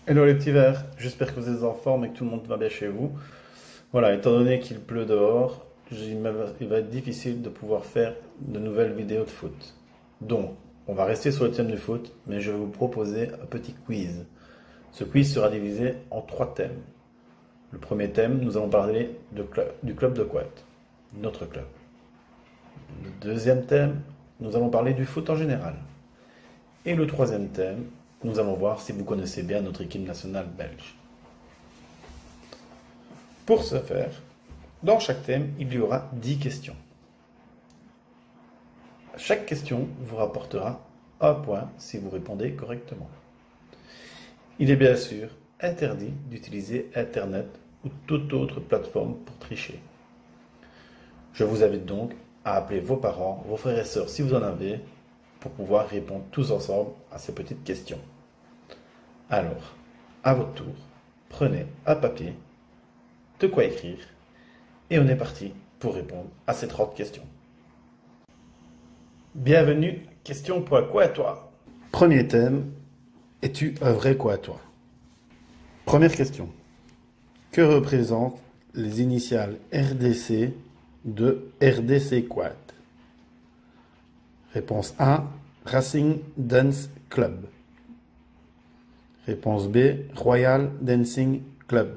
Hello les petits verts, j'espère que vous êtes en forme et que tout le monde va bien chez vous. Voilà, étant donné qu'il pleut dehors, il va être difficile de pouvoir faire de nouvelles vidéos de foot. Donc, on va rester sur le thème du foot, mais je vais vous proposer un petit quiz. Ce quiz sera divisé en trois thèmes. Le premier thème, nous allons parler du club de Couët, notre club. Le deuxième thème, nous allons parler du foot en général. Et le troisième thème, nous allons voir si vous connaissez bien notre équipe nationale belge. Pour ce faire, dans chaque thème, il y aura 10 questions. Chaque question vous rapportera un point si vous répondez correctement. Il est bien sûr interdit d'utiliser Internet ou toute autre plateforme pour tricher. Je vous invite donc à appeler vos parents, vos frères et sœurs si vous en avez, pour pouvoir répondre tous ensemble à ces petites questions. Alors, à votre tour, prenez un papier, de quoi écrire, et on est parti pour répondre à ces 30 questions. Bienvenue, question pour un quoi à toi. Premier thème, es-tu un vrai quoi à toi? Première question, que représentent les initiales RDC de RDC Quad? Réponse A, Racing Dance Club. Réponse B, Royal Dancing Club.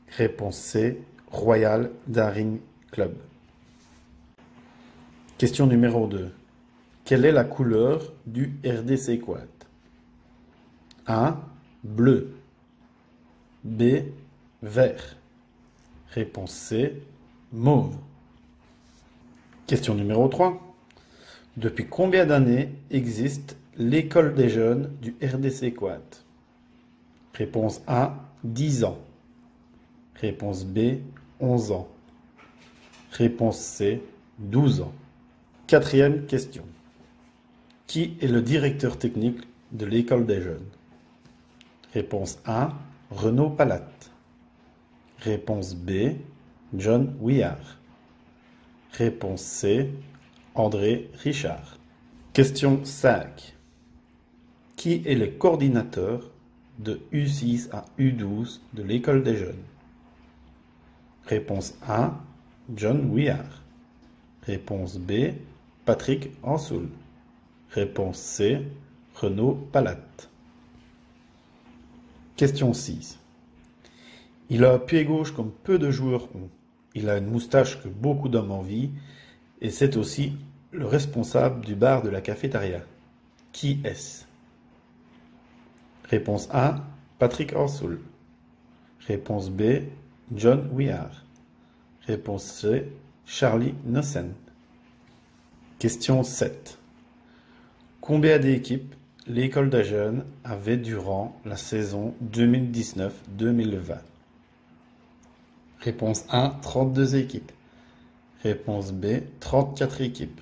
Réponse C, Royal Daring Club. Question numéro 2. Quelle est la couleur du RDC Quad? A, bleu. B, vert. Réponse C, mauve. Question numéro 3. Depuis combien d'années existe l'école des jeunes du RDC Quad? Réponse A, 10 ans. Réponse B, 11 ans. Réponse C, 12 ans. Quatrième question. Qui est le directeur technique de l'école des jeunes? Réponse A, Renaud Palat. Réponse B, John Ouillard. Réponse C, André Richard. Question 5. Qui est le coordinateur de U6 à U12 de l'école des jeunes? Réponse A, John Ouillard. Réponse B, Patrick Ansoul. Réponse C, Renaud Palat. Question 6. Il a un pied gauche comme peu de joueurs ont. Il a une moustache que beaucoup d'hommes envient. Et c'est aussi le responsable du bar de la cafétéria. Qui est-ce? Réponse A, Patrick Ansoul. Réponse B, John Ouillard. Réponse C, Charlie Nossen. Question 7. Combien d'équipes l'école des jeunes avait durant la saison 2019-2020? Réponse A, 32 équipes. Réponse B, 34 équipes.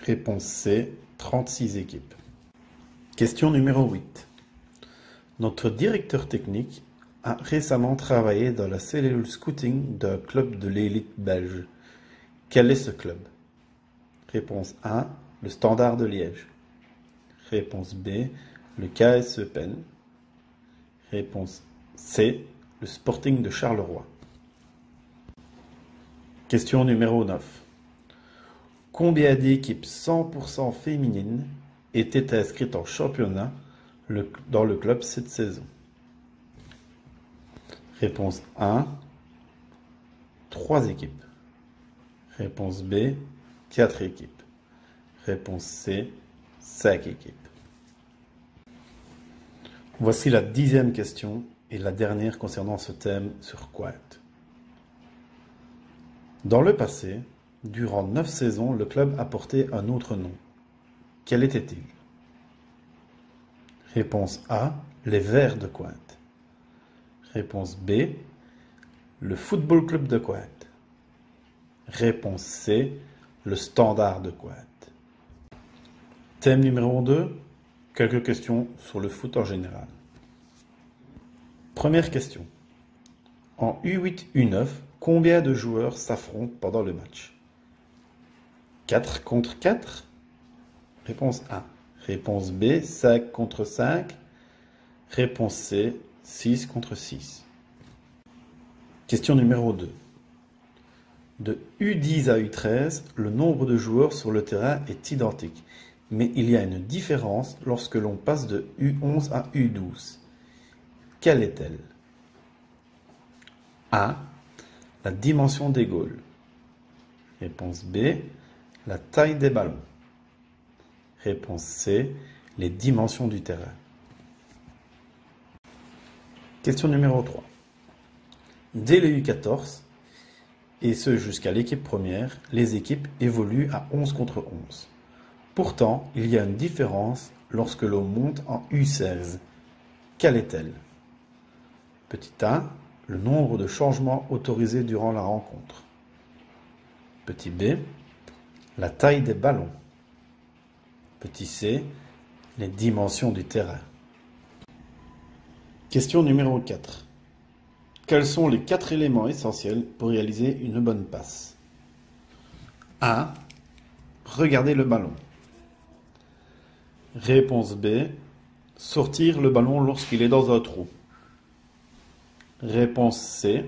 Réponse C, 36 équipes. Question numéro 8. Notre directeur technique a récemment travaillé dans la cellule scouting d'un club de l'élite belge. Quel est ce club? Réponse A, le Standard de Liège. Réponse B, le KS Eupen. Réponse C, le Sporting de Charleroi. Question numéro 9. Combien d'équipes 100% féminines étaient inscrites en championnat dans le club cette saison? Réponse A, 3 équipes. Réponse B, 4 équipes. Réponse C, 5 équipes. Voici la 10e question et la dernière concernant ce thème sur Couët. Dans le passé, durant 9 saisons, le club a porté un autre nom. Quel était-il? Réponse A, les Verts de Couët. Réponse B, le Football Club de Couët. Réponse C, le Standard de Couët. Thème numéro 2, quelques questions sur le foot en général. Première question. En U8, U9, combien de joueurs s'affrontent pendant le match? 4 contre 4? Réponse A. Réponse B, 5 contre 5. Réponse C, 6 contre 6. Question numéro 2. De U10 à U13, le nombre de joueurs sur le terrain est identique, mais il y a une différence lorsque l'on passe de U11 à U12. Quelle est-elle? A. La dimension des goals. Réponse B. La taille des ballons. Réponse C. Les dimensions du terrain. Question numéro 3. Dès les U14, et ce jusqu'à l'équipe première, les équipes évoluent à 11 contre 11. Pourtant, il y a une différence lorsque l'on monte en U16. Quelle est-elle? Petit a, le nombre de changements autorisés durant la rencontre. Petit b, la taille des ballons. Petit c, les dimensions du terrain. Question numéro 4. Quels sont les 4 éléments essentiels pour réaliser une bonne passe? A. Regarder le ballon. Réponse B. Sortir le ballon lorsqu'il est dans un trou. Réponse C.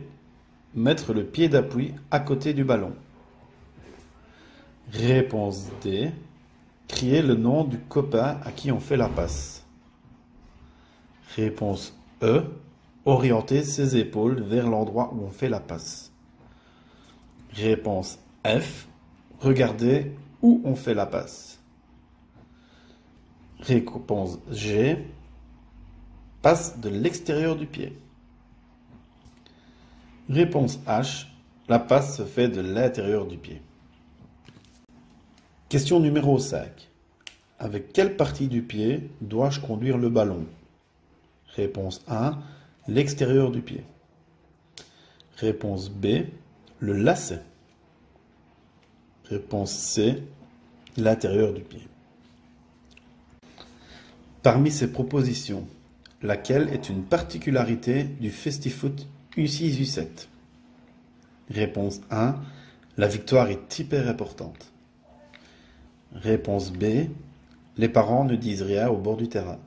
Mettre le pied d'appui à côté du ballon. Réponse D. Crier le nom du copain à qui on fait la passe. Réponse E. Orienter ses épaules vers l'endroit où on fait la passe. Réponse F. Regarder où on fait la passe. Réponse G. Passe de l'extérieur du pied. Réponse H. La passe se fait de l'intérieur du pied. Question numéro 5. Avec quelle partie du pied dois-je conduire le ballon? Réponse A. L'extérieur du pied. Réponse B. Le lacet. Réponse C. L'intérieur du pied. Parmi ces propositions, laquelle est une particularité du FestiFoot U6-U7? Réponse A. La victoire est hyper importante. Réponse B. Les parents ne disent rien au bord du terrain.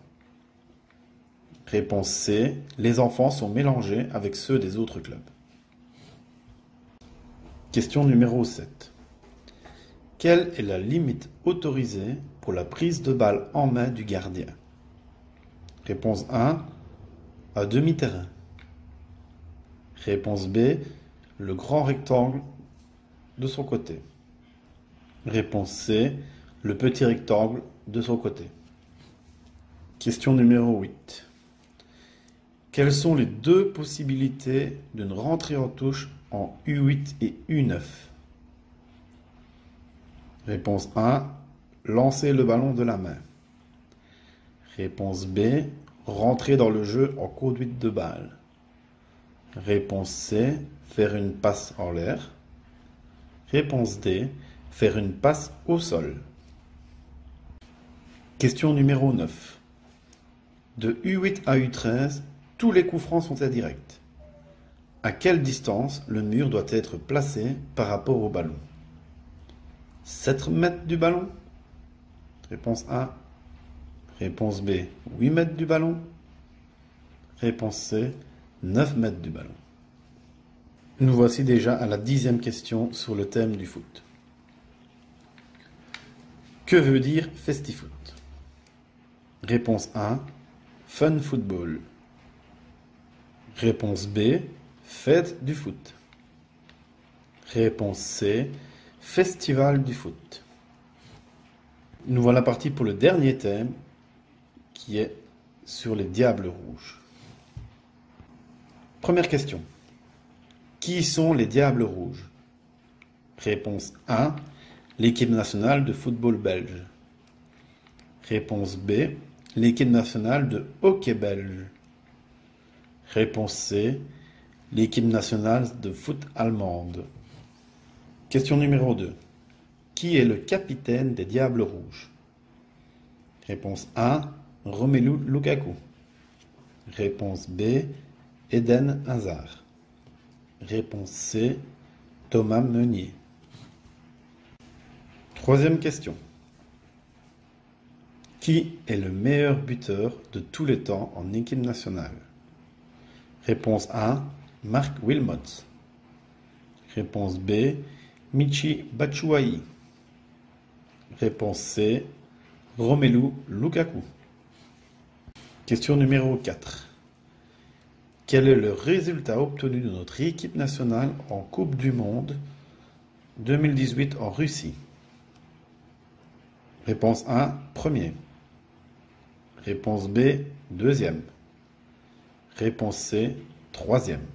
Réponse C. Les enfants sont mélangés avec ceux des autres clubs. Question numéro 7. Quelle est la limite autorisée pour la prise de balle en main du gardien? Réponse A. À demi-terrain. Réponse B. Le grand rectangle de son côté. Réponse C. Le petit rectangle de son côté. Question numéro 8. Quelles sont les deux possibilités d'une rentrée en touche en U8 et U9? Réponse A. Lancer le ballon de la main. Réponse B. Rentrer dans le jeu en conduite de balle. Réponse C. Faire une passe en l'air. Réponse D. Faire une passe au sol. Question numéro 9. De U8 à U13, tous les coups francs sont indirects. À quelle distance le mur doit être placé par rapport au ballon? 7 mètres du ballon? Réponse A. Réponse B. 8 mètres du ballon? Réponse C. 9 mètres du ballon. Nous voici déjà à la 10e question sur le thème du foot. Que veut dire FestiFoot? Réponse A. Fun football. Réponse B. Fête du foot. Réponse C. Festival du foot. Nous voilà partis pour le dernier thème qui est sur les Diables Rouges. Première question. Qui sont les Diables Rouges? Réponse A. L'équipe nationale de football belge. Réponse B. L'équipe nationale de hockey belge. Réponse C. L'équipe nationale de foot allemande. Question numéro 2. Qui est le capitaine des Diables Rouges? Réponse A. Romelu Lukaku. Réponse B. Eden Hazard. Réponse C. Thomas Meunier. Troisième question. Qui est le meilleur buteur de tous les temps en équipe nationale? Réponse A, Marc Wilmots. Réponse B, Michy Batshuayi. Réponse C, Romelu Lukaku. Question numéro 4. Quel est le résultat obtenu de notre équipe nationale en Coupe du Monde 2018 en Russie? Réponse A, premier. Réponse B, deuxième. Réponse C, troisième.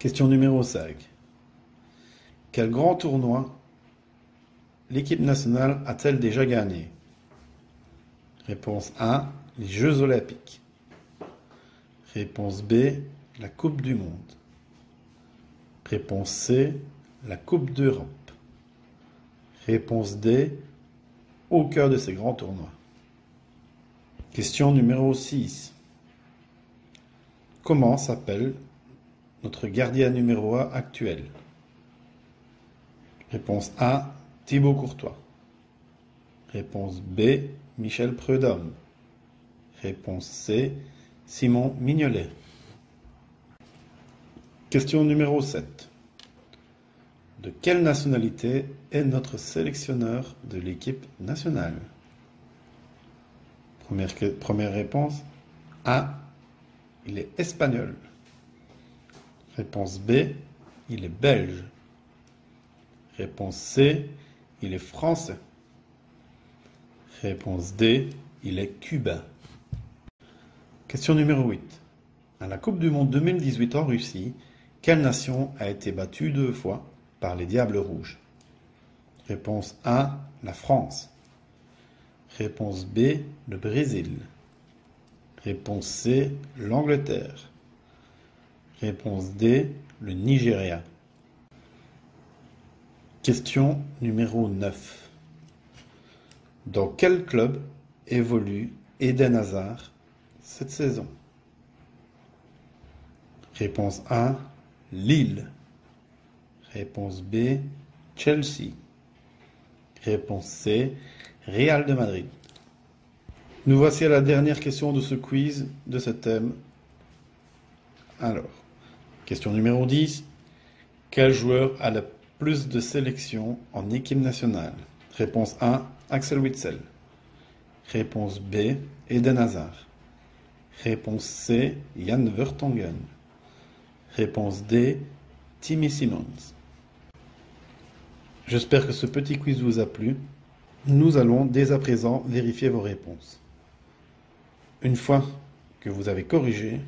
Question numéro 5. Quel grand tournoi l'équipe nationale a-t-elle déjà gagné? Réponse A, les Jeux Olympiques. Réponse B, la Coupe du Monde. Réponse C, la Coupe d'Europe. Réponse D, aucun de ces grands tournois. Question numéro 6. Comment s'appelle notre gardien numéro 1 actuel? Réponse A, Thibaut Courtois. Réponse B, Michel Prudhomme. Réponse C, Simon Mignolet. Question numéro 7. De quelle nationalité est notre sélectionneur de l'équipe nationale? Première réponse. A, il est espagnol. Réponse B, il est belge. Réponse C, il est français. Réponse D, il est cubain. Question numéro 8. À la Coupe du Monde 2018 en Russie, quelle nation a été battue 2 fois par les Diables Rouges? Réponse A, la France. Réponse B, le Brésil. Réponse C, l'Angleterre. Réponse D, le Nigeria. Question numéro 9. Dans quel club évolue Eden Hazard cette saison? Réponse A, Lille. Réponse B, Chelsea. Réponse C, Real de Madrid. Nous voici à la dernière question de ce quiz, de ce thème. Alors, question numéro 10. Quel joueur a le plus de sélections en équipe nationale? Réponse A, Axel Witsel. Réponse B, Eden Hazard. Réponse C, Jan Vertonghen. Réponse D, Timmy Simons. J'espère que ce petit quiz vous a plu. Nous allons dès à présent vérifier vos réponses. Une fois que vous avez corrigé,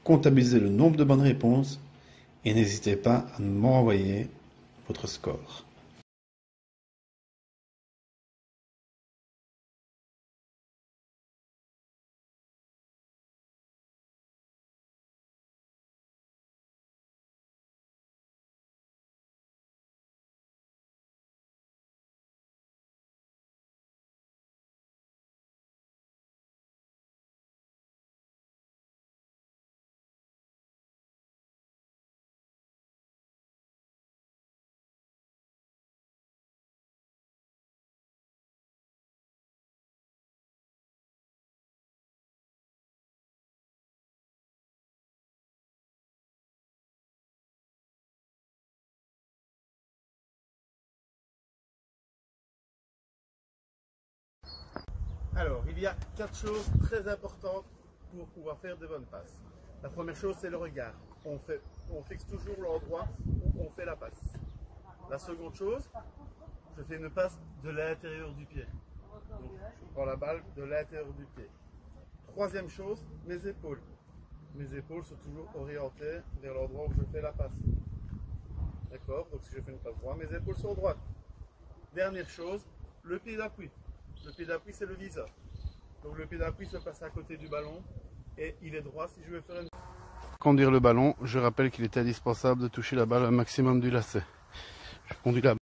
comptabilisez le nombre de bonnes réponses et n'hésitez pas à m'envoyer votre score. Alors, il y a 4 choses très importantes pour pouvoir faire de bonnes passes. La première chose, c'est le regard. On fixe toujours l'endroit où on fait la passe. La seconde chose, je fais une passe de l'intérieur du pied. Donc, je prends la balle de l'intérieur du pied. Troisième chose, mes épaules. Mes épaules sont toujours orientées vers l'endroit où je fais la passe. D'accord? Donc, si je fais une passe droite, mes épaules sont droites. Dernière chose, le pied d'appui. Le pied d'appui, c'est le viseur. Donc le pied d'appui se passe à côté du ballon et il est droit si je veux faire une... Conduire le ballon, je rappelle qu'il est indispensable de toucher la balle au maximum du lacet. Je conduis la balle.